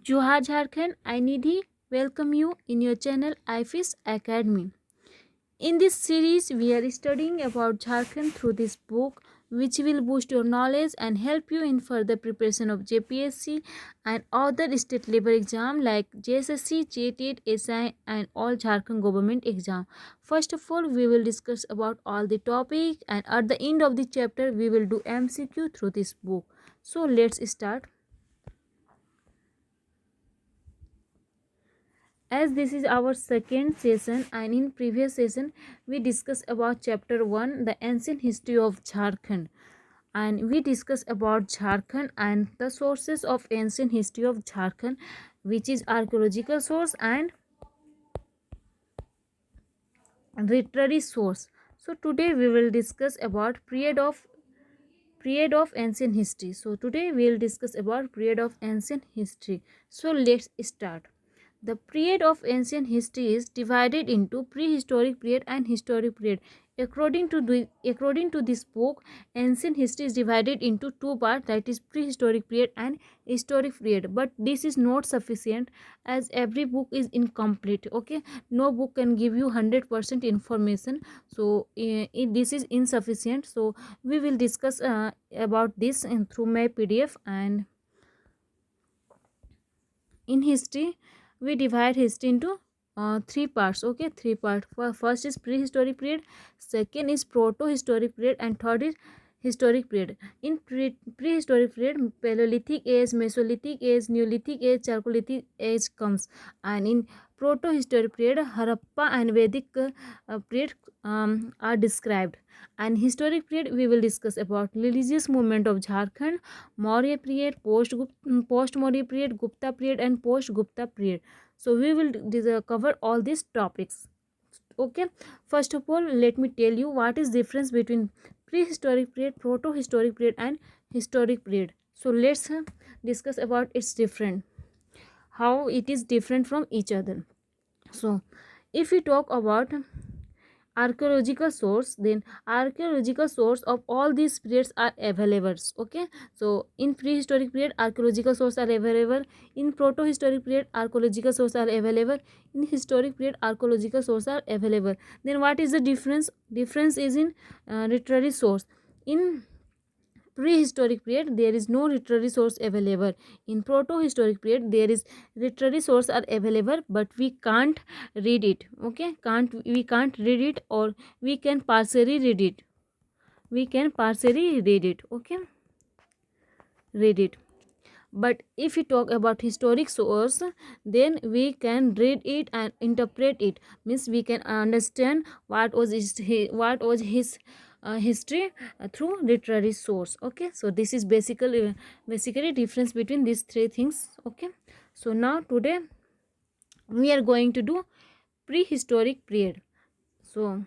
Johar Jharkhand, I Nidhi welcome you in your channel IFIS Academy. In this series, we are studying about Jharkhand through this book, which will boost your knowledge and help you in further preparation of JPSC and other state level exam like JSSC, JTET, SI, and all Jharkhand government exam. First of all, we will discuss about all the topic, and at the end of the chapter, we will do MCQ through this book. So let's start. As this is our second session, and in previous session we discussed about chapter 1, the ancient history of Jharkhand, and we discussed about Jharkhand and the sources of ancient history of Jharkhand, which is archaeological source and literary source. So today we will discuss about period of ancient history. So today we will discuss about period of ancient history. So let's start. The period of ancient history is divided into prehistoric period and historic period. According to this book, ancient history is divided into two parts, that is prehistoric period and historic period. But this is not sufficient, as every book is incomplete. Okay, no book can give you 100% information. So this is insufficient. So we will discuss about this through my PDF. And in history we divide history into three parts. Okay, three parts. First is prehistoric period, second is proto-historic period, and third is historic period. In prehistoric period, Paleolithic age, Mesolithic age, Neolithic age, Chalcolithic age comes, and in proto-historic period, Harappa and Vedic period are described. And historic period, we will discuss about religious movement of Jharkhand, Maurya period, post Maurya period, Gupta period, and post Gupta period. So we will cover all these topics. Okay, first of all, let me tell you what is difference between prehistoric period, proto-historic period, and historic period. So let's discuss about its different, how it is different from each other. So if we talk about archaeological source, then archaeological source of all these periods are available. Okay, so in prehistoric period archaeological source are available, in proto-historic period archaeological source are available, in historic period archaeological source are available. Then what is the difference is in literary source. In prehistoric period there is no literary source available. In proto-historic period there is literary source are available, but we can't read it. Okay, we can't read it, or we can partially read it. We can partially read it. Okay, read it. But if we talk about historic source, then we can read it and interpret it. Means we can understand what was his history through literary source. Okay, so this is basically difference between these three things. Okay, so now today we are going to do prehistoric period. So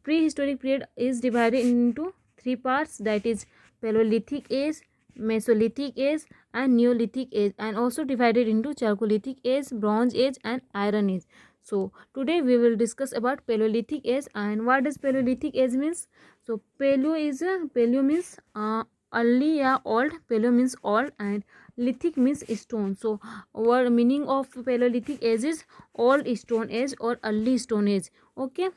prehistoric period is divided into three parts, that is Paleolithic age, Mesolithic age, and Neolithic age, and also divided into Chalcolithic age, Bronze age, and Iron age. So today we will discuss about Paleolithic age. And what does Paleolithic age means? So paleo means early, yeah, old. Paleo means old, and lithic means stone. So our meaning of Paleolithic age is old stone age or early stone age. Okay,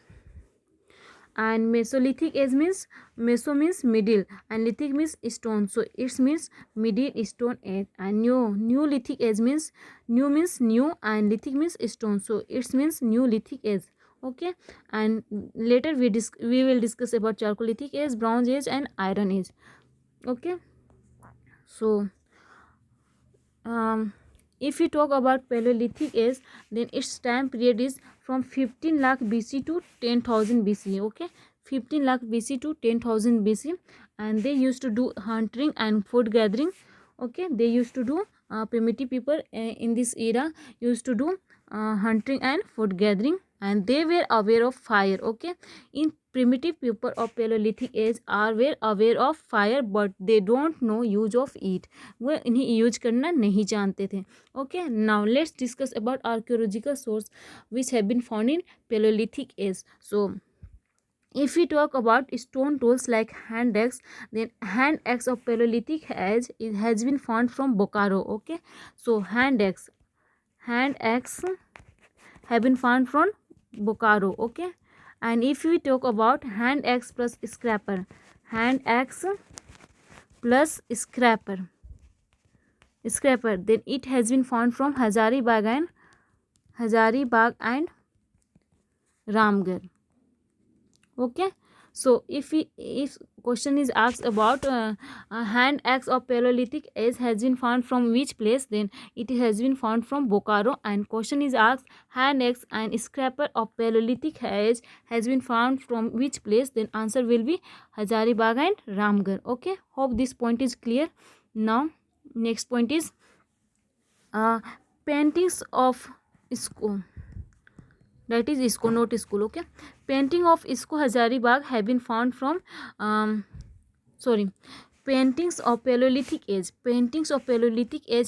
and Mesolithic age means, meso means middle and lithic means stone, so it means middle stone age. And Neolithic age means, new means new and lithic means stone, so it means Neolithic age. Okay, and later we will discuss about Chalcolithic age, Bronze age, and Iron age. Okay, so if we talk about Paleolithic age, then its time period is from 15 lakh BC to 10,000 BC. Okay, 15 lakh BC to 10,000 BC, and they used to do hunting and food gathering. Okay, they used to do primitive people in this era used to do hunting and food gathering, and they were aware of fire. Okay, in primitive people of Paleolithic age are were aware of fire, but they don't know use of it. वो इन्हें use करना नहीं जानते थे. Okay, now let's discuss about archaeological source which have been found in Paleolithic age. So If we talk about stone tools like hand axe, then hand axe of Paleolithic age it has been found from Bokaro. Okay, so hand axe have been found from Bokaro. Okay, and if we talk about hand axe plus scraper, hand axe plus scraper, then it has been found from Hazaribagh and Ramgarh. Okay, so if question is asked about a hand axe of Paleolithic age has been found from which place, then it has been found from Bokaro. And question is asked hand axe and scraper of Paleolithic age has been found from which place, then answer will be Hazaribagh and Ramgarh. Okay, hope this point is clear. Now next point is paintings of Isko, that is Isko, not school. Okay, painting of Isko Hazaribagh have been found from paintings of Paleolithic age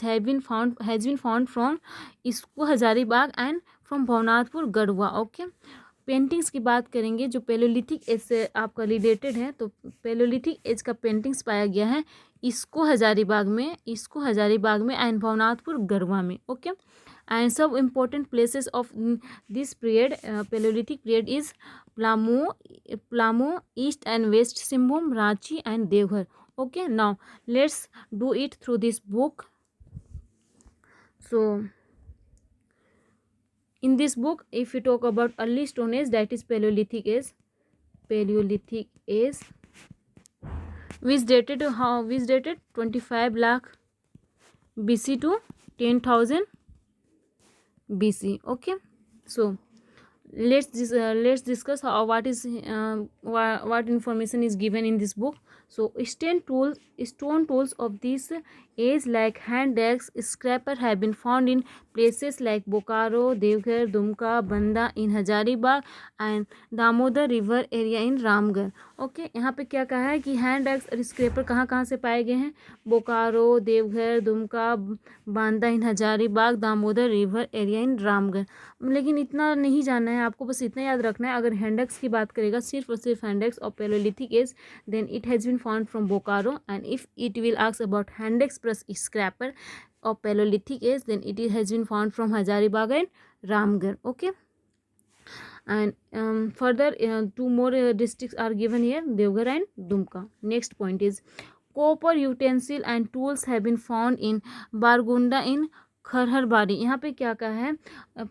have been found from Isko Hazaribagh and from Bhavnathpur Garhwa. Okay, paintings की बात करेंगे जो Palaeolithic as से आपका related है, तो Palaeolithic age का paintings पाया गया है इसको हजारीबाग में एंड भवनाथपुर गढ़वा में. ओके, एंड सब important places of this period paleolithic period is Palamu, east and west Singhbhum, Ranchi and Deoghar. Okay, now let's do it through this book. So in this book, if you talk about early stone age, that is Paleolithic age, which dated 25 lakh BC to 10,000 BC. Okay, so let's discuss what information is given in this book. So stone tools of this age like hand axe, scraper have been found in places like Bokaro, Devghar, Dumka, Banda in Hazaribagh and Damodar river area in Ramgarh. Okay, यहाँ पे क्या कहा है कि hand axe और scraper कहाँ से पाए गए हैं? Bokaro, Deoghar, Dumka, Banda in Hazaribagh, Damodar river area in Ramgarh. लेकिन इतना नहीं जानना है आपको, बस इतना याद रखना है. अगर हैंड एक्स की बात करेगा सिर्फ और सिर्फ हैंड एक्स और palaeolithic age, then it has been found from Bokaro. And if it will ask about hand axe plus scraper of Paleolithic age, then it has been found from Hazaribagh and Ramgarh. Okay, and further two more districts are given here, Devghar and Dumka. Next point is copper utensil and tools have been found in Bargunda in Kharharbari. यहाँ पे क्या कहा है?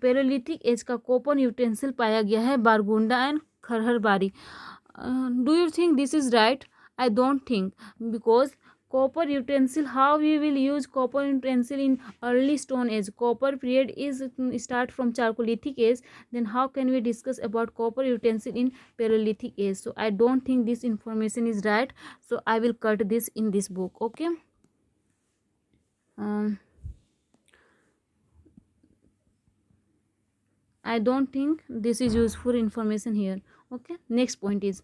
Paleolithic age का copper utensil पाया गया है Bargunda and Kharharbari. Do you think this is right? I don't think, because copper utensil, how we will use copper utensil in early stone age? Copper period is start from Chalcolithic age, then how can we discuss about copper utensil in Paleolithic age? So I don't think this information is right, so I will cut this in this book. Okay, I don't think this is useful information here. Okay, next point is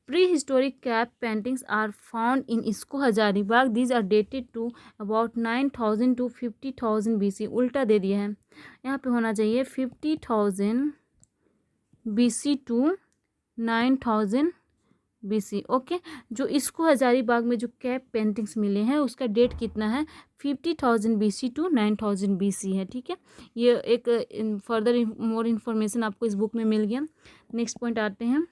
prehistoric cave paintings are found in Isko Hazaribagh. These are dated to about 9,000 to 50,000 BC. उल्टा दे दिया है, यहाँ पे होना चाहिए 50,000 BC to 9,000 BC. Okay, जो इसको हजारीबाग में जो कैप पेंटिंग्स मिले हैं उसका डेट कितना है? 50,000 BC टू 9,000 BC है. ठीक है, ये एक फर्दर मोर इन्फॉर्मेशन आपको इस बुक में मिल गया. नेक्स्ट पॉइंट आते हैं.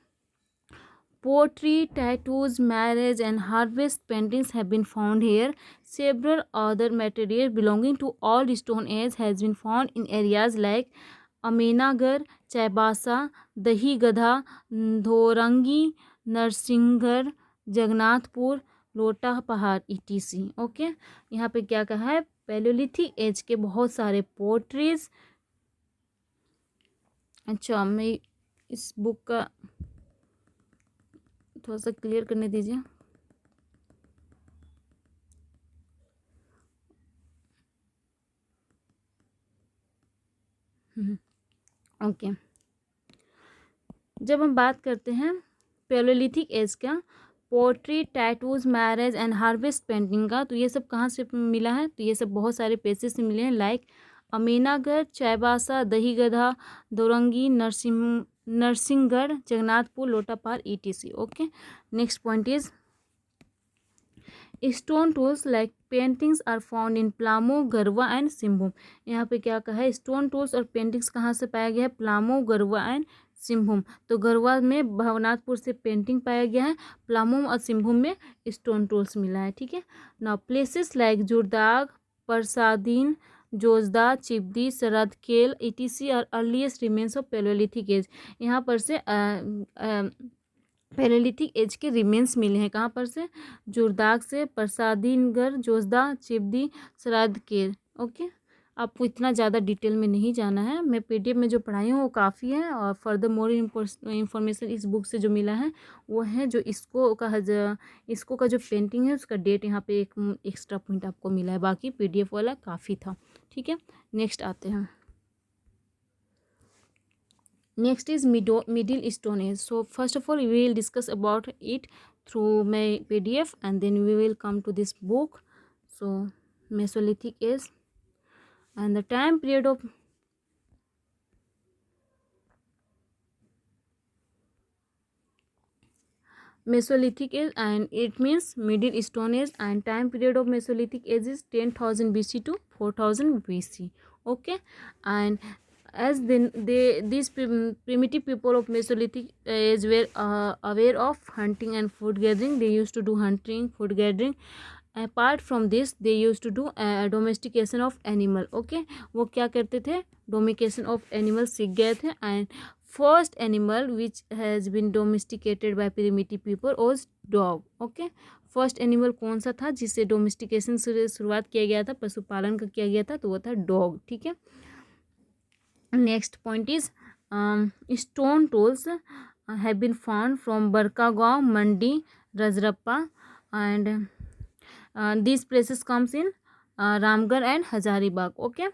Pottery, tattoos, marriage and harvest paintings have been found here. Several other materials belonging to old stone age has been found in areas like Amenagar, Chaibasa, Dahi Gadha, Dhorangi, Narsinghgarh, Jagannathpur, लोटा पहाड़ etc. Okay, यहाँ पे क्या कहा है? Palaeolithic age के बहुत सारे पोट्रीज. अच्छा, मैं इस बुक का थोड़ा सा क्लियर करने दीजिए. ओके, जब हम बात करते हैं पैलोलिथिक एज का pottery, tattoos, marriage and harvest painting का, तो ये सब कहाँ से मिला है? तो ये सब बहुत सारे प्लेसेस से मिले हैं, like Aminagarh, Chaibasa, Dahigadha, Dorangi, Narsinghgarh, Jagannathpur, Lotapar, etc. Okay. Next point is stone tools like paintings are found in Palamu, Garwa and Singhbhum. यहाँ पे क्या कहा है, स्टोन टूल्स और पेंटिंग्स कहाँ से पाया गया है, प्लामो, गरवा एंड सिंहभूम। तो गरवा में भवनाथपुर से पेंटिंग पाया गया है, प्लामो और सिंहभूम में स्टोन टूल्स मिला है। ठीक है। Now places like Jurdag, Parsadin, Jojda, Chibdi, Sardakhel etc. Are earliest remains of paleolithic age. यहाँ पर से पैलेलिथिक एज के रिमेन्स मिले हैं। कहाँ पर से, जुरदाग से, परसादीनगढ़, जोजदा, चिब्दी, सरादकेल। ओके। आपको इतना ज़्यादा डिटेल में नहीं जाना है, मैं पीडीएफ में जो पढ़ाई हूँ वो काफ़ी है, और फर्दर मोर इंफॉर्मेशन इस बुक से जो मिला है वो है जो इसको का जो पेंटिंग है उसका डेट यहाँ पे एक एक्स्ट्रा पॉइंट आपको मिला है, बाकी पीडीएफ वाला काफ़ी था। ठीक है। नेक्स्ट आते हैं। Next is Middle Stone Age. So first of all we will discuss about it through my PDF, and then we will come to this book. So Mesolithic Age and the time period of Mesolithic Age, and it means Middle Stone Age, and time period of Mesolithic Age is 10,000 BC to 4,000 BC. Okay. And as then these primitive people of Mesolithic age were aware of hunting and food gathering. They used to do hunting, food gathering. Apart from this they used to do domestication of animal. Okay. वो क्या करते थे, domestication of animal सीख गए थे. And first animal which has been domesticated by primitive people was dog. Okay. First animal कौन सा था जिससे डोमेस्टिकेशन से शुरुआत किया गया था, पशुपालन का किया गया था, तो वो था डॉग. ठीक है. Next point is stone tools have been found from Barkagaon, Mandi, Rajrappa, and these places comes in Ramgarh and Hazaribagh. Okay.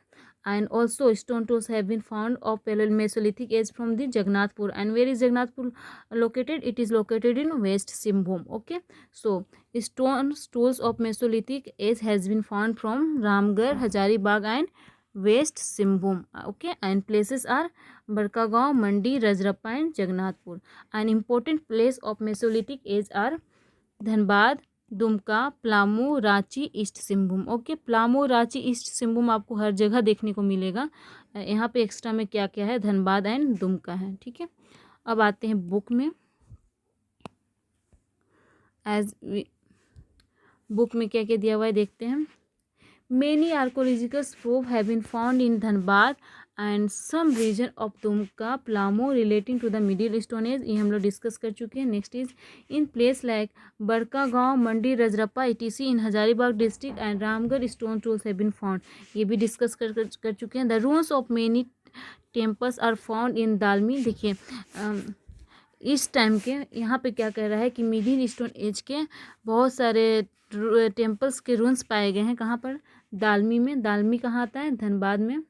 And also stone tools have been found of Mesolithic age from the Jagannathpur. And where is Jagannathpur located? It is located in West Simbhum. Okay. So stone tools of Mesolithic age has been found from Ramgarh, Hazaribagh and West Simbhum. Okay. And places are Barkagaon, Mandi, Rajrappa and Jagannathpur. An important place of Mesolithic age are Dhanbad, Dumka, Palamu, Ranchi, east Singhbhum. Okay. Palamu, Ranchi, east Singhbhum आपको हर जगह देखने को मिलेगा. यहाँ पे extra में क्या क्या है, धनबाद एंड दुमका है. ठीक है. अब आते हैं बुक में. बुक में क्या क्या दिया हुआ है देखते हैं. Many archaeological proofs have been found in Dhanbad and some region of Dumka, Plamo relating to the Middle Stone Age. ये हम लोग डिस्कस कर चुके हैं. Next is in place like Barkagaon, Mandi, Rajrappa etc. In Hazaribagh district and Ramgarh stone tools have been found. ये भी discuss कर चुके हैं. The ruins of many temples are found in Dalmi. देखिए इस टाइम के यहाँ पे क्या कह रहा है कि मिडिल स्टोन एज के बहुत सारे टेम्पल्स के रून्स पाए गए हैं. कहाँ पर, दालमी में. दालमी कहाँ आता है, धनबाद में.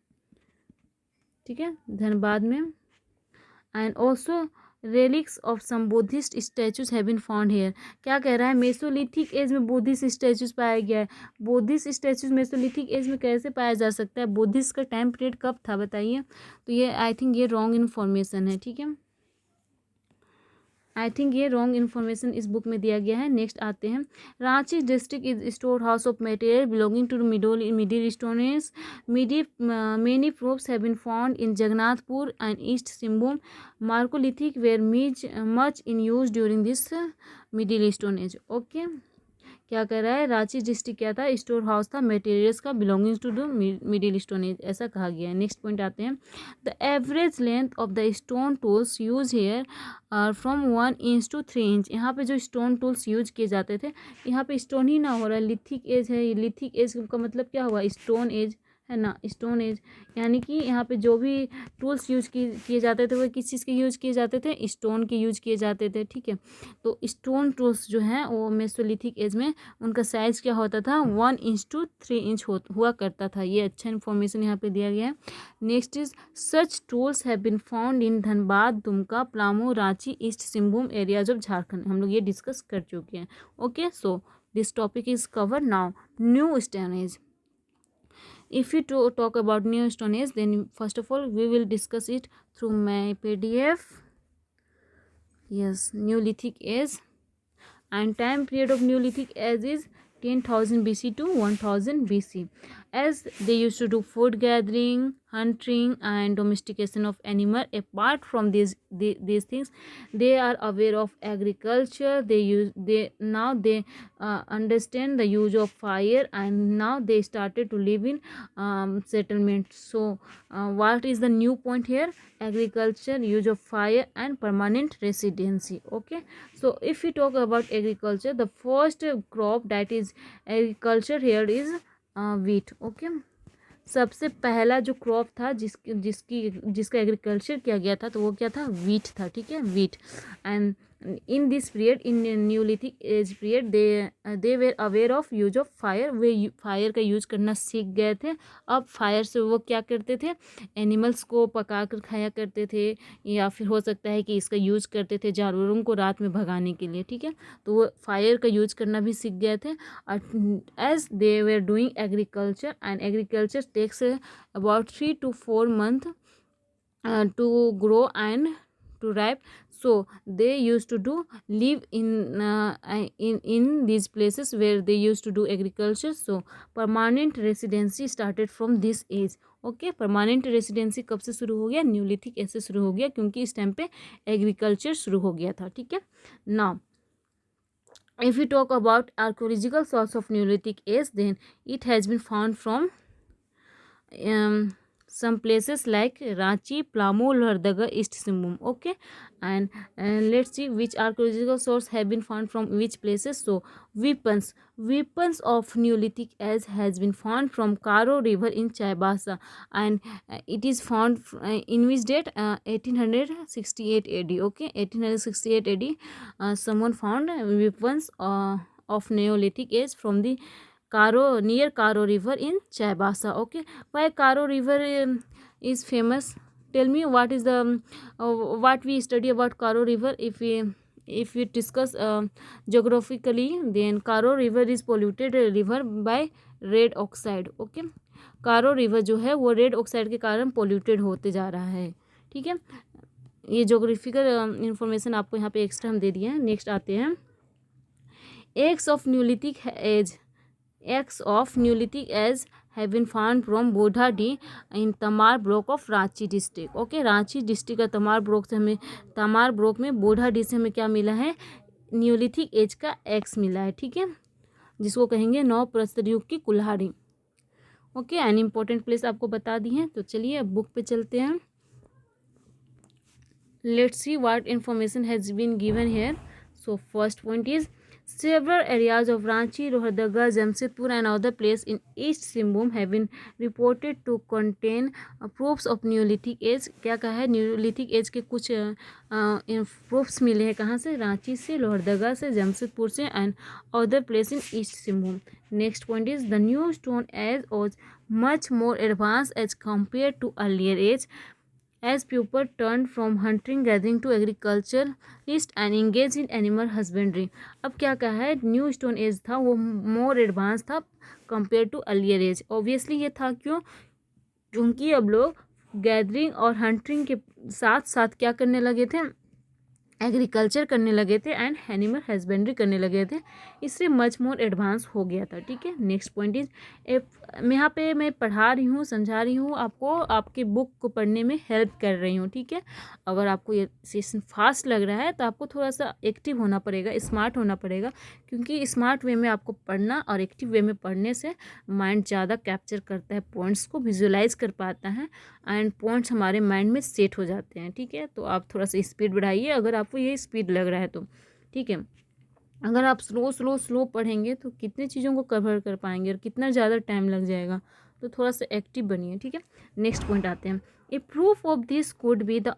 ठीक है, धनबाद में. And also relics of some Buddhist statues have been found here. क्या कह रहा है, मेसोलिथिक एज में बुद्धिस्ट स्टैचूज पाया गया है. बुद्धिस्ट स्टैचूज मेसोलिथिक एज में कैसे पाया जा सकता है, बुद्धिस्ट का टाइम पीरियड कब था बताइए. तो ये आई थिंक ये रॉन्ग इन्फॉर्मेशन है. ठीक है, आई थिंक ये रॉन्ग इन्फॉर्मेशन इस बुक में दिया गया है. नेक्स्ट आते हैं. Ranchi district is store house of material belonging to middle stone age. Many proofs have been found in Jagannathpur and east Singhbhum. Microlithic were much in use during this middle stone age. Okay. क्या कह रहा है, Ranchi district क्या था, store house था materials का belonging to the middle stone age, ऐसा कहा गया है. नेक्स्ट पॉइंट आते हैं. The average length of the stone tools use here from 1 inch to 3 inch. यहाँ पे जो स्टोन टूल्स यूज किए जाते थे, यहाँ पे स्टोन ही ना हो रहा है, लिथिक एज है. ये लिथिक एज का मतलब क्या हुआ, स्टोन एज है ना, स्टोन एज. यानी कि यहाँ पे जो भी टूल्स यूज किए जाते थे वो किस चीज़ के यूज किए जाते थे, स्टोन के यूज किए जाते थे. ठीक है, तो स्टोन टूल्स जो हैं वो मेसोलिथिक एज में उनका साइज़ क्या होता था, 1 इंच to 3 इंच हुआ करता था. ये अच्छा इन्फॉर्मेशन यहाँ पे दिया गया है. Next is such tools have been found in Dhanbad, Dumka, Palamu, Ranchi, east Singhbhum areas of Jharkhand. हम लोग ये डिस्कस कर चुके हैं. Okay, so this topic is cover now. New stone age. If you talk about new stone age, then first of all we will discuss it through my PDF. Yes, Neolithic age. And time period of Neolithic age is 10,000 BC to 1000 BC, as they used to do food gathering, hunting, and domestication of animal. Apart from these things, they are aware of agriculture. They understand the use of fire, and now they started to live in settlements. So what is the new point here? Agriculture, use of fire, and permanent residency. Okay, so if we talk about agriculture, the first crop that is agriculture here is wheat. Okay, सबसे पहला जो crop था जिसका agriculture किया गया था, तो वो क्या था? वीट था. ठीक है, wheat. And in this period, in neolithic age period, they were aware of use of fire. Way fire का यूज करना सीख गए थे. अब फायर से वो क्या करते थे? एनिमल्स को पका कर खाया करते थे, या फिर हो सकता है कि इसका यूज करते थे जानवरों को रात में भगाने के लिए. ठीक है, तो वो फायर का यूज करना भी सीख गए थे. as they were doing agriculture, and agriculture takes about 3 to 4 months to grow and to ripe. So they used to do live in these places where they used to do agriculture. So permanent residency started from this age. Okay, permanent residency कब से शुरू हो गया? Neolithic age से शुरू हो गया, क्योंकि इस टाइम पे एग्रीकल्चर शुरू हो गया था. ठीक है, now if we talk about archaeological source of Neolithic age, then it has been found from some places like Ranchi, Plammu, Lohardaga, East Simbhum. Okay, and let's see which archaeological source have been found from which places. So weapons of Neolithic age has been found from Karo River in Chaibasa, and it is found in which date? 1868 AD. Okay, 1868 AD. Someone found weapons of Neolithic age from the near Karo River in Chaibasa. Okay, why Karo River is famous? Tell me, what is the what we study about Karo River? If we discuss geographically, then Karo River is polluted river by red oxide. Okay, कारो river जो है वो red oxide के कारण polluted होते जा रहा है. ठीक है, ये जोग्राफिकल इंफॉर्मेशन आपको यहाँ पे एक्स्ट्रा हम दे दिए हैं. नेक्स्ट आते हैं, eggs of Neolithic age have been found from Bodhadi in Tamar block of Ranchi district. Okay, Ranchi district का तमार ब्लॉक में बोधाडी से हमें क्या मिला है? न्यूलिथिक एज का एक्स मिला है. ठीक है, जिसको कहेंगे नौ प्रस्तर युग की कुल्हाड़ी. ओके, एन इम्पोर्टेंट प्लेस आपको बता दी है. तो चलिए अब बुक पे चलते हैं. Let's see what information has been given here. So first point is several areas of Ranchi, Lohardaga, Jamshedpur and other places in East Simbhum have been reported to contain proofs of Neolithic age. क्या कहा है? Neolithic age के कुछ proofs मिले हैं. कहाँ से? रांची से, लोहरदगा से, जमशेदपुर से and other places in East Simbhum. Next point is the new stone age was much more advanced as compared to earlier age, as people turned from hunting gathering to agriculturalist and engaged in animal husbandry. अब क्या कहा है? New stone age था वो more advance था compare to earlier age. Obviously ये था क्यों? क्योंकि अब लोग गैदरिंग और हंटिंग के साथ साथ क्या करने लगे थे? एग्रीकल्चर करने लगे थे एंड एनिमल हस्बेंड्री करने लगे थे. इससे मच मोर एडवांस हो गया था. ठीक है, नेक्स्ट पॉइंट इज यहाँ पे मैं पढ़ा रही हूँ, समझा रही हूँ आपको, आपके बुक को पढ़ने में हेल्प कर रही हूँ. ठीक है, अगर आपको ये सेशन फास्ट लग रहा है तो आपको थोड़ा सा एक्टिव होना पड़ेगा, स्मार्ट होना पड़ेगा, क्योंकि स्मार्ट वे में आपको पढ़ना और एक्टिव वे में पढ़ने से माइंड ज़्यादा कैप्चर करता है, पॉइंट्स को विजुलाइज कर पाता है एंड पॉइंट्स हमारे माइंड में सेट हो जाते हैं. ठीक है, तो आप थोड़ा सा स्पीड बढ़ाइए अगर आपको ये स्पीड लग रहा है तो. ठीक है, अगर आप स्लो पढ़ेंगे तो कितनी चीज़ों को कवर कर पाएंगे और कितना ज़्यादा टाइम लग जाएगा. तो थोड़ा सा एक्टिव बनिए. ठीक है, नेक्स्ट पॉइंट आते हैं. A proof of this could be the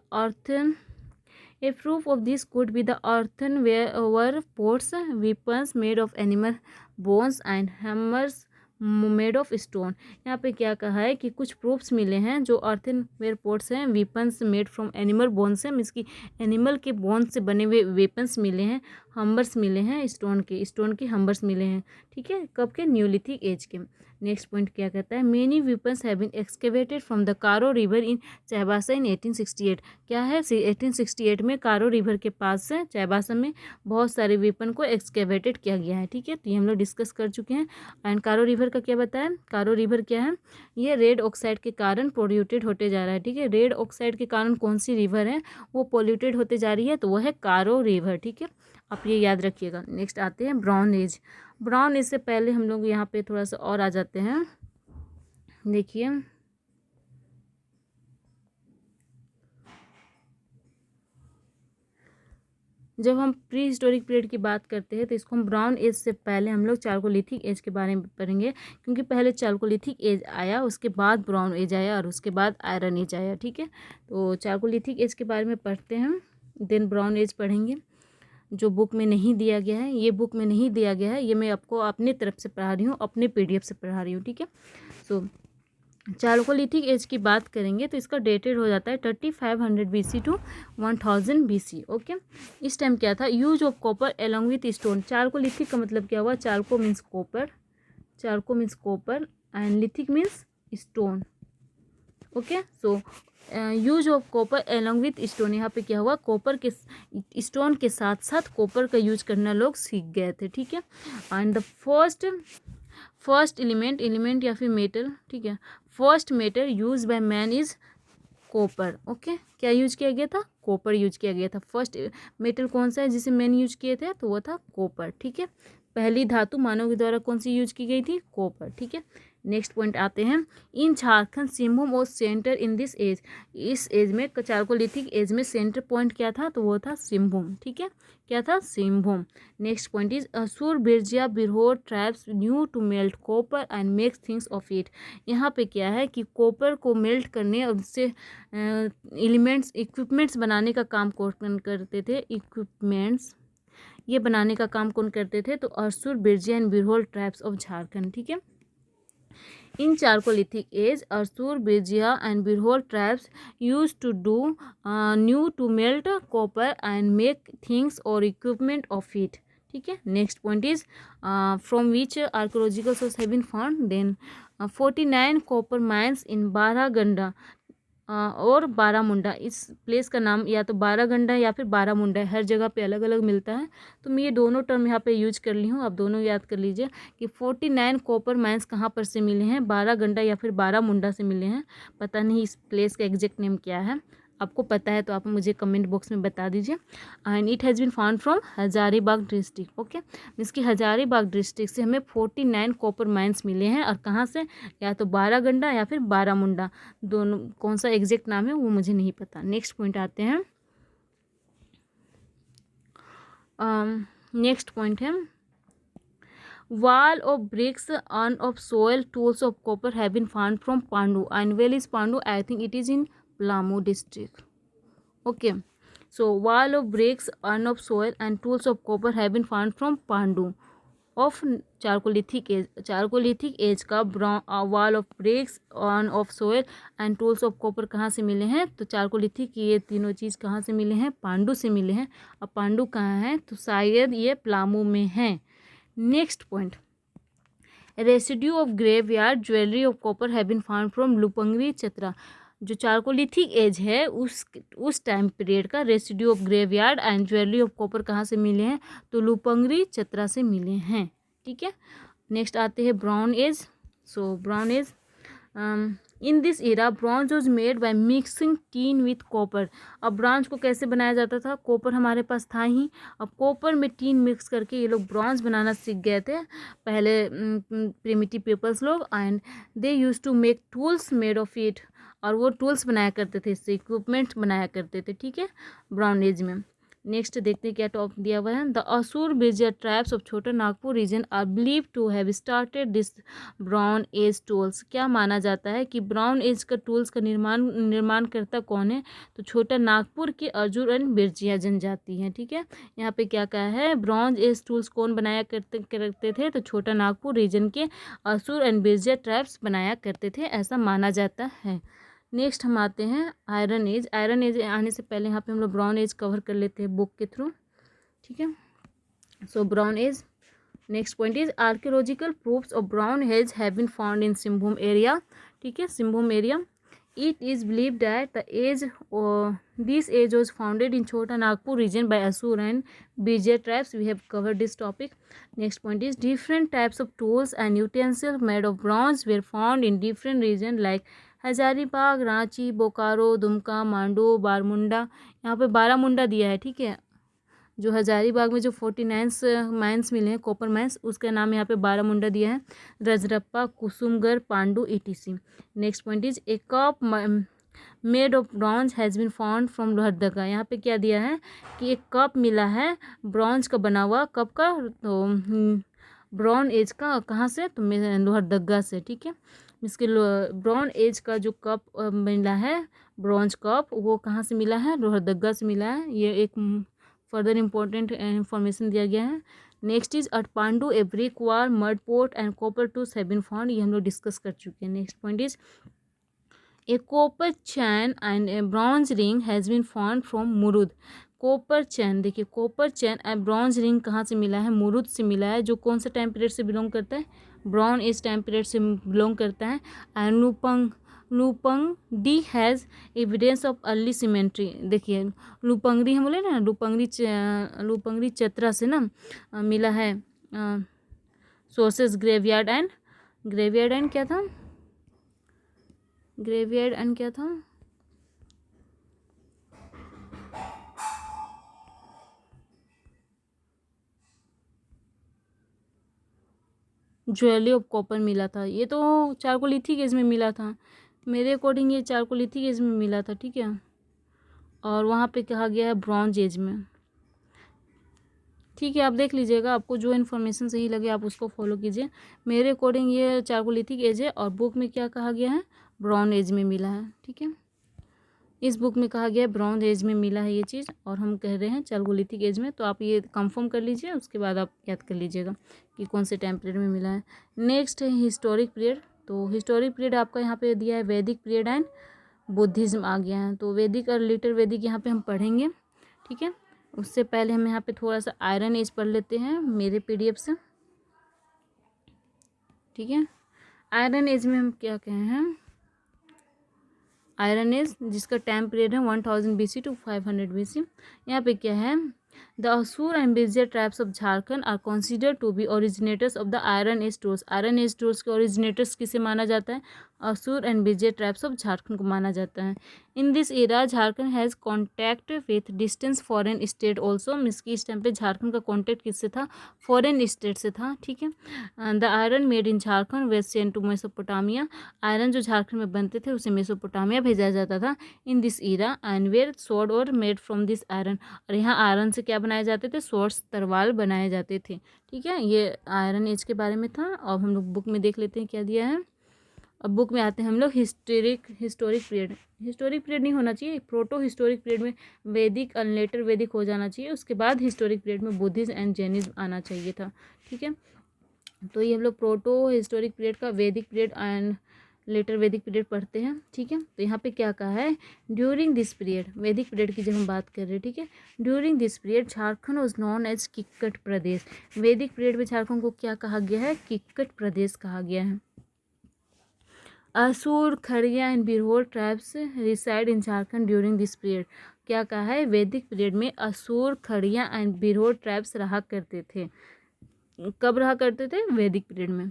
earthenware pots, weapons made of animal bones and hammers made of stone. यहाँ पे क्या कहा है कि कुछ प्रूफ्स मिले हैं जो अर्थनवेयर पोर्ट्स हैं, weapons made from animal bones हैं, मीन्स की एनिमल के बोन्स से बने हुए वेपन्स मिले हैं, हम्बर्स मिले हैं, स्टोन के हम्बर्स मिले हैं, ठीक है, कब के, न्यूलिथिक एज के। नेक्स्ट पॉइंट क्या कहता है, many weapons have been excavated from the Karo river in Chaibasa in 1868। क्या है, 1868 में कारो रिवर के पास से चाईबासा में बहुत सारे वेपन को एक्सकेवेटेड किया गया है, ठीक है, तो ये हम लोग डिस्कस कर चुके हैं। एंड कारो रिवर का क्या बताया, कारो रिवर क्या है, ये रेड ऑक्साइड के कारण पोल्यूटेड होते जा रहा है, ठीक है, रेड ऑक्साइड के कारण कौन सी रिवर है वो पोल्यूटेड होते जा रही है, तो वो है कारो रिवर, ठीक है, आप ये याद रखिएगा। नेक्स्ट आते हैं ब्राउन एज। ब्राउन एज से पहले हम लोग यहाँ पे थोड़ा सा और आ जाते हैं, देखिए जब हम प्री हिस्टोरिक पीरियड की बात करते हैं तो इसको हम ब्राउन एज से पहले हम लोग चारकोलिथिक एज के बारे में पढ़ेंगे, क्योंकि पहले चारकोलिथिक एज आया, उसके बाद ब्राउन एज आया और उसके बाद आयरन एज आया, ठीक है, तो चारकोलिथिक एज के बारे में पढ़ते हैं, देन ब्राउन एज पढ़ेंगे, जो बुक में नहीं दिया गया है, ये बुक में नहीं दिया गया है, ये मैं आपको अपनी तरफ से पढ़ा रही हूँ, अपने PDF से पढ़ा रही हूँ, ठीक है। सो चारकोलिथिक एज की बात करेंगे तो इसका डेटेड हो जाता है 3500 BC टू 1000 BC, ओके। इस टाइम क्या था, use of copper along with stone. Chalcolithic का मतलब क्या हुआ, चारको मीन्स कॉपर, चारको means copper and lithic means stone, okay. So use of copper along with stone, यहाँ पे क्या हुआ, कॉपर के स्टोन के साथ साथ कॉपर का यूज करना लोग सीख गए थे, ठीक है। एंड द फर्स्ट एलिमेंट या फिर मेटल, ठीक है, first metal use by man is copper, okay. क्या यूज किया गया था, कॉपर यूज किया गया था। फर्स्ट मेटल कौन सा है जिसे मैन यूज किए थे, तो वो था कॉपर, ठीक है। पहली धातु मानव के द्वारा कौन सी यूज की गई थी, कॉपर, ठीक है। नेक्स्ट पॉइंट आते हैं, इन झारखंड सिंहभूम और सेंटर इन दिस एज। इस एज में चारकोलिथिक एज में सेंटर पॉइंट क्या था, तो वो था सिंहभूम, ठीक है, क्या था, Singhbhum. Next point is Asur Birjia Birhor tribes knew to melt copper and make things of it. यहाँ पे क्या है कि कॉपर को मेल्ट करने और उससे एलिमेंट्स इक्विपमेंट्स बनाने का काम कौन करते थे, इक्विपमेंट्स ये बनाने का काम कौन करते थे, तो असुर Birjia and Birhor tribes of Jharkhand, ठीक है। In Chalcolithic age, Asur, Birjia and Birhol tribes used to do new to melt copper and make things or equipment of it. ठीक है, next point is from which archaeological source have been found, then 49 copper mines in Baraganda और बारामुंडा। इस place का नाम या तो बारागंडा या फिर बारामुंडा है, हर जगह पे अलग अलग मिलता है, तो मैं ये दोनों टर्म यहाँ पे यूज कर ली हूँ, आप दोनों याद कर लीजिए कि 49 कॉपर माइंस कहाँ पर से मिले हैं, बारागंडा या फिर बारामुंडा से मिले हैं। पता नहीं इस प्लेस का एग्जैक्ट नेम क्या है, आपको पता है तो आप मुझे कमेंट बॉक्स में बता दीजिए। And it has been found from Hazaribagh district, okay, means कि हजारीबाग डिस्ट्रिक्ट से हमें 49 कॉपर माइंस मिले हैं, और कहाँ से, या तो बारागंडा या फिर बारामुंडा, दोनों कौन सा एग्जैक्ट नाम है वो मुझे नहीं पता। नेक्स्ट पॉइंट आते हैं, नेक्स्ट पॉइंट है, wall of bricks and of soil tools of copper have been found from Pandu. And where is Pandu? I think it is in Plammu district. Okay, so wall of bricks and of soil and tools of copper have been found from Pandu of Chalcolithic age. Chalcolithic age का wall of bricks and of soil and tools of copper कहाँ से मिले हैं, तो chalcolithic की ये तीनों चीज़ कहाँ से मिले हैं, पांडु से मिले हैं। अब पांडु कहाँ है, तो शायद ये प्लामू में है। Next point, residue of graveyard jewellery of copper have been found from Lupungri Chatra. जो चारकोलिथिक एज है उस टाइम पीरियड का residue of graveyard and jewellery of copper कहाँ से मिले हैं, तो लुपंगरी चतरा से मिले हैं, ठीक है। नेक्स्ट आते हैं brown age. So brown age, in this era bronze was made by mixing tin with copper. अब ब्रॉन्ज को कैसे बनाया जाता था, कॉपर हमारे पास था ही, अब कॉपर में टीन मिक्स करके ये लोग ब्रॉन्ज बनाना सीख गए थे पहले प्रिमिटिव पीपल्स लोग, and they use to make tools made of it, और वो टूल्स बनाया करते थे, इससे इक्विपमेंट बनाया करते थे, ठीक है, ब्राउन एज में। नेक्स्ट देखते हैं क्या टॉप दिया हुआ है, द असुर Birjia tribes of Chota Nagpur region are believe to have started this brown age tools. क्या माना जाता है कि ब्राउन एज का टूल्स का निर्माण करता कौन है, तो छोटा नागपुर के अर्जुन एंड बिरजिया जनजाति है, ठीक है। यहाँ पे क्या कहा है, ब्रॉन्ज एज टूल्स कौन बनाया करते थे, तो छोटा नागपुर रीजन के असुर एंड बिरजिया ट्राइब्स बनाया करते थे, ऐसा माना जाता है। नेक्स्ट हम आते हैं आयरन एज। आयरन एज आने से पहले यहाँ पे हम लोग ब्राउन एज कवर कर लेते हैं बुक के थ्रू, ठीक है। So Bronze Age. Next point is archaeological proofs of brown age have been found in Singhbhum area. ठीक है, Singhbhum area. It is believe that the age this age was founded in Chhota Nagpur region by Asur and Bije tribes. We have covered this topic. Next point is different types of tools and utensils made of bronze were found in different region like Hazaribagh, Ranchi, Bokaro, Dumka, Mandu, बारमुंडा. यहाँ पे बारामुंडा दिया है. ठीक है, जो हजारीबाग में जो 49 mines मिले हैं, कॉपर माइंस, उसका नाम यहाँ पे बारामुंडा दिया है. Rajrappa, Kusumgarh, Pandu, etc. Next point is a cup made of bronze has been found from Lohardaga. यहाँ पे क्या दिया है कि एक कप मिला है ब्रॉन्ज का बना हुआ. कप का तो ब्राउन एज का कहाँ से, तो लोहरदगा से. ठीक है, इसके ब्राउन एज का जो कप मिला है, ब्रॉन्ज कप, वो कहाँ से मिला है, लोहरदगा से मिला है. ये एक फर्दर इंपॉर्टेंट इंफॉर्मेशन दिया गया है. Next is at Pandu a brick wall, mud pot and copper tools have been found. ये हम लोग डिस्कस कर चुके हैं. Next point is a copper chain and a bronze ring has been found from Murud. Copper chain, देखिए copper chain and bronze ring कहाँ से मिला है, मुरुद से मिला है, जो कौन सा टाइम पीरियड से बिलोंग करता है, ब्राउन एज टाइम पीरियड से बिलोंग करता है. And Lupungdi has evidence of early cemetery. देखिए लुपंगडी हम बोले ना, लुपंगडी चतरा से ना मिला है सोर्सेस. ग्रेवयार्ड एंड क्या था, ग्रेवयार्ड एंड क्या था, ज्वेलरी ऑफ कॉपर मिला था. ये तो चारकोलिथिक एज में मिला था मेरे अकॉर्डिंग, ये चारकोलिथिक एज में मिला था. ठीक है, और वहाँ पे कहा गया है ब्रॉन्ज एज में. ठीक है, आप देख लीजिएगा, आपको जो इन्फॉर्मेशन सही लगे आप उसको फॉलो कीजिए. मेरे अकॉर्डिंग ये चारकोलिथिक एज है और बुक में क्या कहा गया है, ब्रॉन्ज एज में मिला है. ठीक है, इस बुक में कहा गया है ब्रॉन्ज एज में मिला है ये चीज़, और हम कह रहे हैं चारकोलिथिक एज में. तो आप ये कंफर्म कर लीजिए, उसके बाद आप याद कर लीजिएगा कि कौन से टाइम पीरियड में मिला है. नेक्स्ट है हिस्टोरिक पीरियड. तो हिस्टोरिक पीरियड आपका यहाँ पे दिया है वैदिक पीरियड एंड बुद्धिज्म आ गया है. तो वैदिक और लिटर वैदिक यहाँ पे हम पढ़ेंगे. ठीक है, उससे पहले हम यहाँ पे थोड़ा सा आयरन एज पढ़ लेते हैं मेरे पीडीएफ से. ठीक है, आयरन एज में हम क्या कहे हैं, आयरन एज जिसका टाइम पीरियड है 1000 BC टू 500 BC. यहाँ पे क्या है, the Asur and Birja tribes of Jharkhand are consider to be originators of the iron age tools. Iron age tools के ओरिजिनेटर्स किसे माना जाता है, Asur and Birja tribes of Jharkhand को माना जाता है. In this era Jharkhand has contact with distance foreign state also. Means की इस टाइम पे झारखंड का कॉन्टैक्ट किससे था, फॉरेन स्टेट से था. ठीक है, the iron made in Jharkhand west sent to Mesopotamia. Iron जो झारखंड में बनते थे उसे मेसोपोटामिया भेजा जाता था. In this era and were sword और मेड फ्रॉम दिस आयरन. और यहाँ आयरन से क्या बनाए जाते थे, स्वॉर्ड्स, तलवार बनाए जाते थे. ठीक है, ये आयरन एज के बारे में था. अब हम लोग बुक में देख लेते हैं क्या दिया है. अब बुक में आते हैं हम लोग हिस्टोरिक पीरियड. हिस्टोरिक पीरियड नहीं होना चाहिए, प्रोटो हिस्टोरिक पीरियड में वैदिक एंड लेटर वैदिक हो जाना चाहिए. उसके बाद हिस्टोरिक पीरियड में बुद्धिज्म एंड जैनिज्म आना चाहिए था. ठीक है, तो ये हम लोग प्रोटो हिस्टोरिक पीरियड का वैदिक period and later Vedic period पढ़ते हैं. ठीक है, तो यहाँ पे क्या कहा है, during this period, Vedic period की जब हम बात कर रहे हैं. ठीक है, during this period Jharkhand was known as Kikkat Pradesh. Vedic period में झारखंड को क्या कहा गया है, किक्कट प्रदेश कहा गया है. Asur, Kharia and Birhor tribes reside in Jharkhand during this period. क्या कहा है, वैदिक पीरियड में असुर, खड़िया एंड बिरहोर ट्राइब्स रहा करते थे. कब रहा करते थे, वैदिक पीरियड में.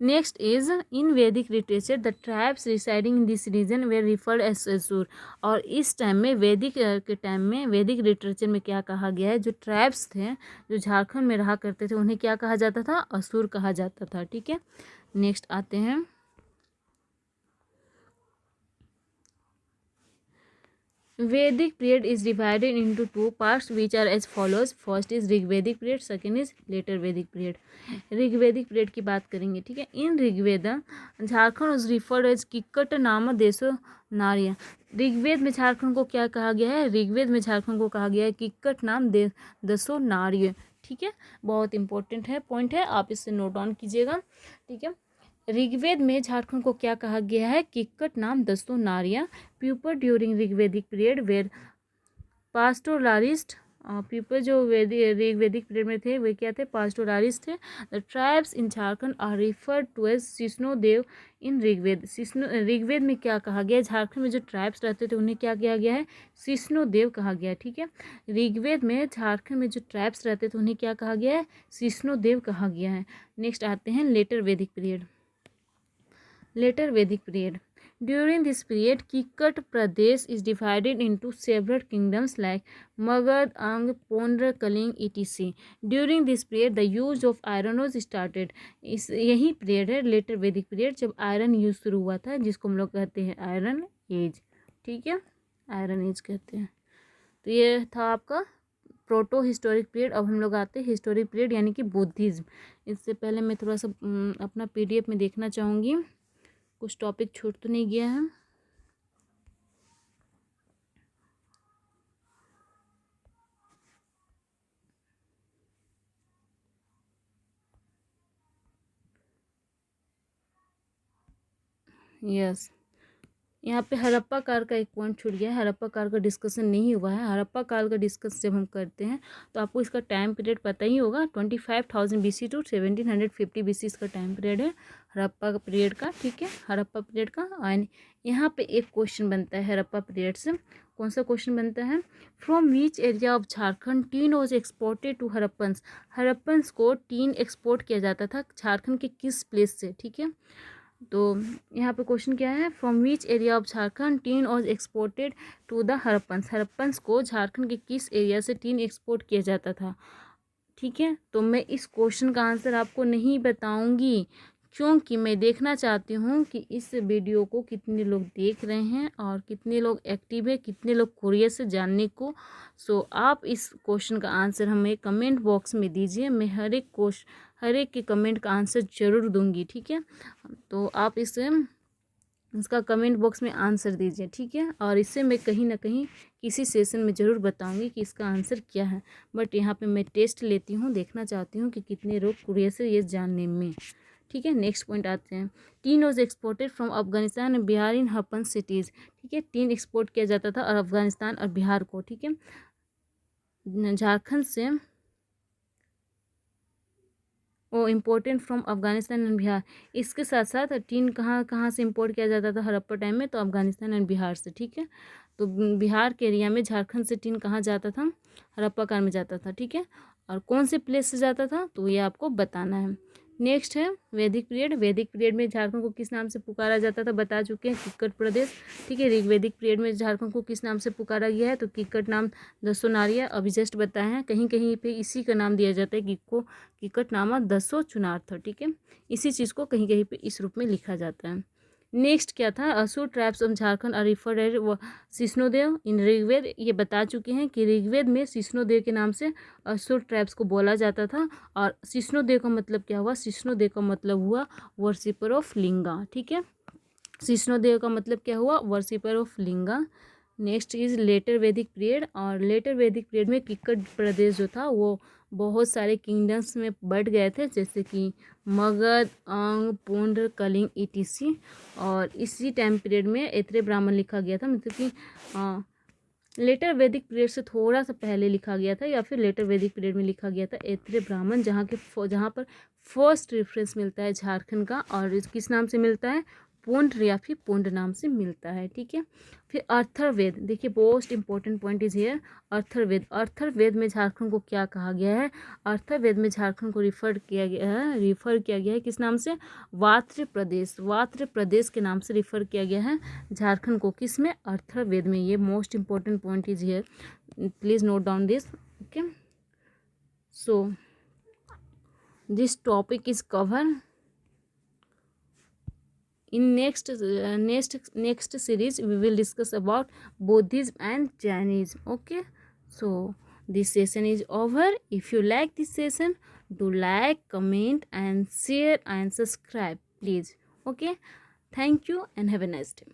Next is in Vedic literature the tribes residing in this region were referred as Asur. और इस टाइम में वैदिक के टाइम में वैदिक लिटरेचर में क्या कहा गया है, जो ट्राइब्स थे जो झारखंड में रहा करते थे उन्हें क्या कहा जाता था, असुर कहा जाता था. ठीक है, नेक्स्ट आते हैं. Vedic period is divided into two parts which are as follows. First is Rigvedic period, second is later Vedic period. Rigvedic period की बात करेंगे. ठीक है, in Rigveda Jharkhand was referred as Kikkat नाम देशो नार्य. ऋग्वेद में झारखंड को क्या कहा गया है, ऋग्वेद में झारखंड को कहा गया है किक्कट नाम दसो नार्य. ठीक है, बहुत इंपॉर्टेंट है, पॉइंट है, आप इससे नोट डाउन कीजिएगा. ठीक है, ऋग्वेद में झारखंड को क्या कहा गया है, किक्कट नाम दसो नारिया. प्यूपर during Rigvedic period were pastoralist people जो वैदिक पीरियड में थे वे क्या थे, पास्टोरालिस्ट थे। The tribes in Jharkhand are referred to as Sisno Dev इन ऋग्वेद। ऋग्वेद में क्या कहा गया है, झारखंड में जो ट्राइब्स रहते थे उन्हें क्या किया गया है, सिस्नो देव कहा गया है। ठीक है, ऋग्वेद में झारखंड में जो ट्राइब्स रहते थे उन्हें क्या कहा गया है, सिस्नो देव कहा गया है। नेक्स्ट आते हैं letter Vedic period. Later Vedic period. During this period, Kikat Pradesh is divided into several kingdoms like Magad, Ang, Pondra, Kaling, etc. During this period, the use of iron was started. इस यही period है letter Vedic period जब iron use शुरू हुआ था, जिसको हम लोग कहते हैं आयरन एज। ठीक है, आयरन एज कहते हैं। तो ये था आपका प्रोटो हिस्टोरिक पीरियड। अब हम लोग आते हैं हिस्टोरिक पीरियड यानी कि बुद्धिज्म। इससे पहले मैं थोड़ा सा अपना PDF में देखना चाहूँगी कुछ टॉपिक छूट तो नहीं गया है। यस, यहाँ पे हड़प्पा काल का एक पॉइंट छूट गया है। हड़प्पा काल का डिस्कशन नहीं हुआ है। हड़प्पा काल का डिस्कस जब हम करते हैं तो आपको इसका टाइम पीरियड पता ही होगा। 25,000 BC टू 1750 BC इसका टाइम पीरियड है हड़प्पा पीरियड का। ठीक है, हड़प्पा पीरियड का। और यहाँ पे एक क्वेश्चन बनता है हड़प्पा पीरियड से। कौन सा क्वेश्चन बनता है, from which area of Jharkhand tin was exported to Harappans. Harappans को टीन एक्सपोर्ट किया जाता था झारखंड के किस प्लेस से। ठीक है, तो यहाँ पे क्वेश्चन क्या है, from which area of Jharkhand tin was exported to the Harappans. Harappans को झारखंड के किस एरिया से टीन एक्सपोर्ट किया जाता था। ठीक है, तो मैं इस क्वेश्चन का आंसर आपको नहीं बताऊंगी क्योंकि मैं देखना चाहती हूँ कि इस वीडियो को कितने लोग देख रहे हैं और कितने लोग एक्टिव है, कितने लोग क्यूरियस है जानने को। सो आप इस क्वेश्चन का आंसर हमें कमेंट बॉक्स में दीजिए। मैं हर एक के कमेंट का आंसर ज़रूर दूंगी। ठीक है, तो आप इसका कमेंट बॉक्स में आंसर दीजिए। ठीक है, और इससे मैं कहीं ना कहीं किसी सेशन में ज़रूर बताऊंगी कि इसका आंसर क्या है। बट यहाँ पे मैं टेस्ट लेती हूँ, देखना चाहती हूँ कि कितने लोग क्यूरियस है ये जानने में। ठीक है, नेक्स्ट पॉइंट आते हैं। Tin was exported from Afghanistan and Bihar in Harappan cities. ठीक है, टीन एक्सपोर्ट किया जाता था और अफगानिस्तान और बिहार को। ठीक है, झारखंड से वो important from Afghanistan and Bihar. इसके साथ साथ टीन कहाँ कहाँ से इम्पोर्ट किया जाता था हड़प्पा टाइम में, तो अफगानिस्तान एंड बिहार से। ठीक है, तो बिहार के एरिया में झारखंड से टीन कहाँ जाता था, हड़प्पा काल में जाता था। ठीक है, और कौन से प्लेस से जाता था तो ये आपको बताना है। नेक्स्ट है वैदिक पीरियड। वैदिक पीरियड में झारखंड को किस नाम से पुकारा जाता था बता चुके हैं, किक्कट प्रदेश। ठीक है, ऋग्वैदिक पीरियड में झारखंड को किस नाम से पुकारा गया है तो किक्कट नाम दसो नारिया अभी जस्ट बताए हैं। कहीं कहीं पे इसी का नाम दिया जाता है किक्कट नामा दसो चुनार था। ठीक है, इसी चीज़ को कहीं कहीं पे इस रूप में लिखा जाता है। नेक्स्ट क्या था, Asur tribes of Jharkhand are referred as shishnadeva in Rigveda. ये बता चुके हैं कि ऋग्वेद में सिस्नोदेव के नाम से असुर ट्राइब्स को बोला जाता था। और सिस्नोदेव का मतलब क्या हुआ, सिस्नोदेव का मतलब हुआ वर्शिपर ऑफ लिंगा। ठीक है, सिस्नोदेव का मतलब क्या हुआ, worshipper of linga. Next is later Vedic period. और लेटर वैदिक पीरियड में किक्कट प्रदेश जो था वो बहुत सारे किंगडम्स में बढ़ गए थे, जैसे कि मगध, अंग, पुंड्र, कलिंग etc। और इसी टाइम पीरियड में ऐत्रेय ब्राह्मण लिखा गया था, मतलब कि लेटर वैदिक पीरियड से थोड़ा सा पहले लिखा गया था या फिर लेटर वैदिक पीरियड में लिखा गया था ऐत्रेय ब्राह्मण, जहाँ पर फर्स्ट रेफरेंस मिलता है झारखंड का। और किस नाम से मिलता है, पुंड्र या फिर पुंड नाम से मिलता है। ठीक है, फिर अर्थरवेद। देखिए most important point is here Atharvaveda. Atharvaveda में झारखंड को क्या कहा गया है, अर्थरवेद में झारखंड को रिफर किया गया है किस नाम से, वात्र प्रदेश। वात्र प्रदेश के नाम से रिफर किया गया है झारखंड को, किस में, अर्थरवेद में। ये most important point is here, please note down this. Okay, so this topic is cover in next series. We will discuss about Buddhism and Jainism. Okay, so this session is over. If you like this session, do like, comment and share and subscribe please. Okay, thank you and have a nice day.